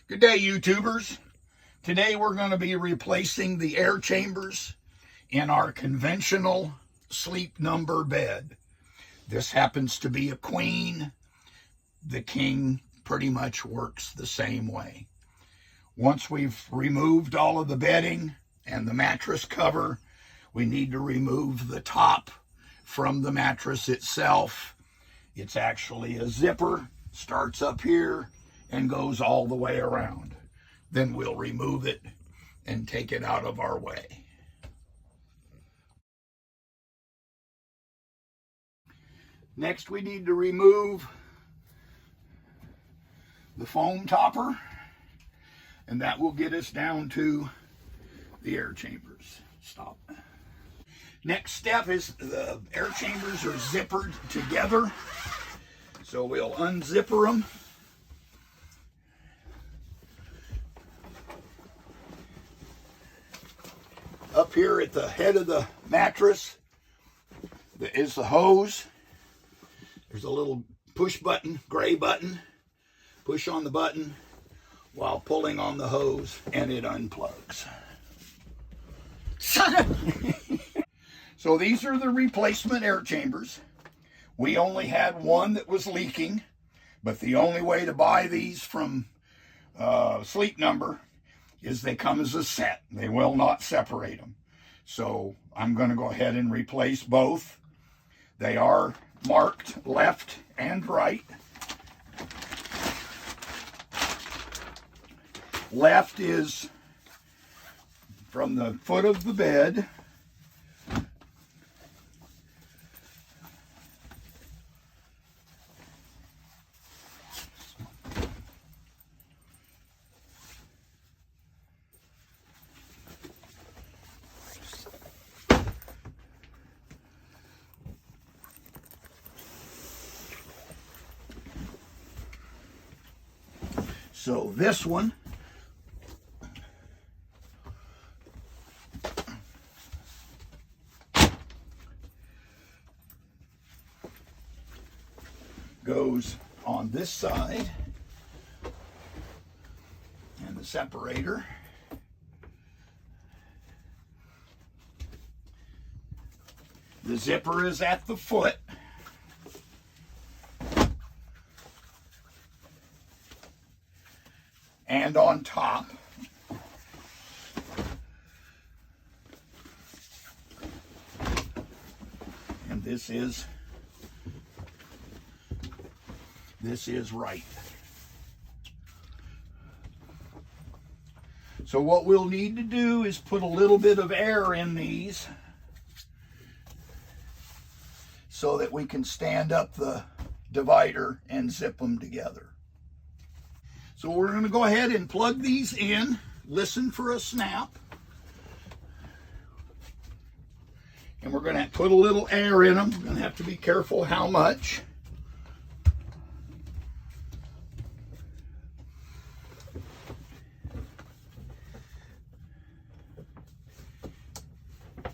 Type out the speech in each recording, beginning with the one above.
Good day, YouTubers. Today we're going to be replacing the air chambers in our conventional Sleep Number bed. This happens to be a queen. The king pretty much works the same way. Once we've removed all of the bedding and the mattress cover, we need to remove the top from the mattress itself. It's actually a zipper, starts up here and goes all the way around. Then we'll remove it and take it out of our way. Next, we need to remove the foam topper, and that will get us down to the air chambers. Stop. Next step is the air chambers are zippered together. So we'll unzipper them. Up here at the head of the mattress is the hose. There's a little push button, gray button. Push on the button while pulling on the hose and it unplugs. So these are the replacement air chambers. We only had one that was leaking, but the only way to buy these from Sleep Number is they come as a set. They will not separate them. So I'm going to go ahead and replace both. They are marked left and right. Left is from the foot of the bed So this one goes on this side, and the separator the zipper is at the foot. And on top. And this is right. So what we'll need to do is put a little bit of air in these so that we can stand up the divider and zip them together. So we're going to go ahead and plug these in, listen for a snap. And we're going to put a little air in them. We're going to have to be careful how much.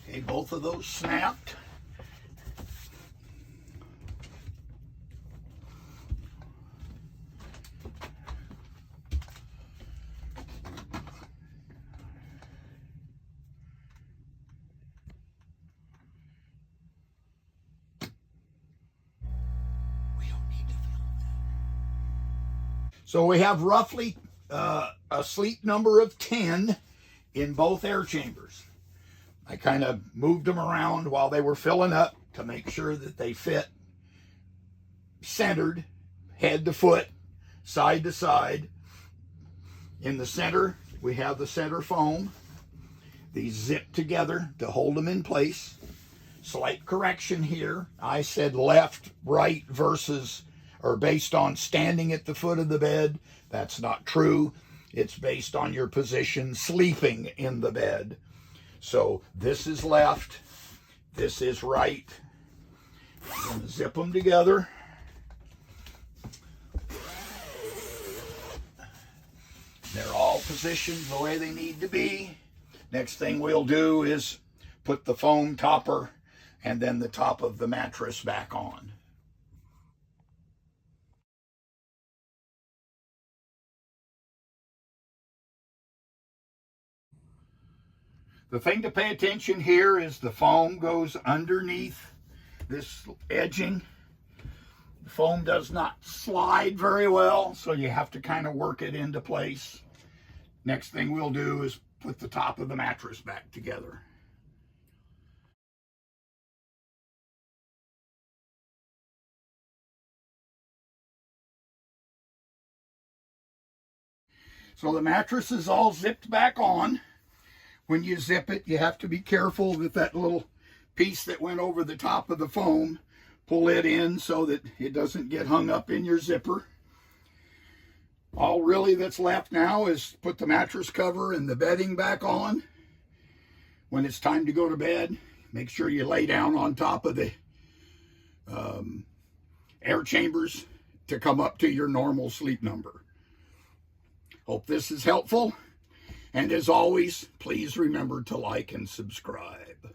Okay, both of those snapped. So we have roughly a sleep number of 10 in both air chambers. I kind of moved them around while they were filling up to make sure that they fit centered, head to foot, side to side. In the center, we have the center foam. These zip together to hold them in place. Slight correction here. I said left, right versus or based on standing at the foot of the bed. That's not true. It's based on your position sleeping in the bed. So this is left, this is right. I'm going to zip them together. They're all positioned the way they need to be. Next thing we'll do is put the foam topper and then the top of the mattress back on. The thing to pay attention here is the foam goes underneath this edging. The foam does not slide very well, so you have to kind of work it into place. Next thing we'll do is put the top of the mattress back together. So the mattress is all zipped back on. When you zip it, you have to be careful that that little piece that went over the top of the foam, pull it in so that it doesn't get hung up in your zipper. All really that's left now is put the mattress cover and the bedding back on. When it's time to go to bed, make sure you lay down on top of the air chambers to come up to your normal sleep number. Hope this is helpful. And as always, please remember to like and subscribe.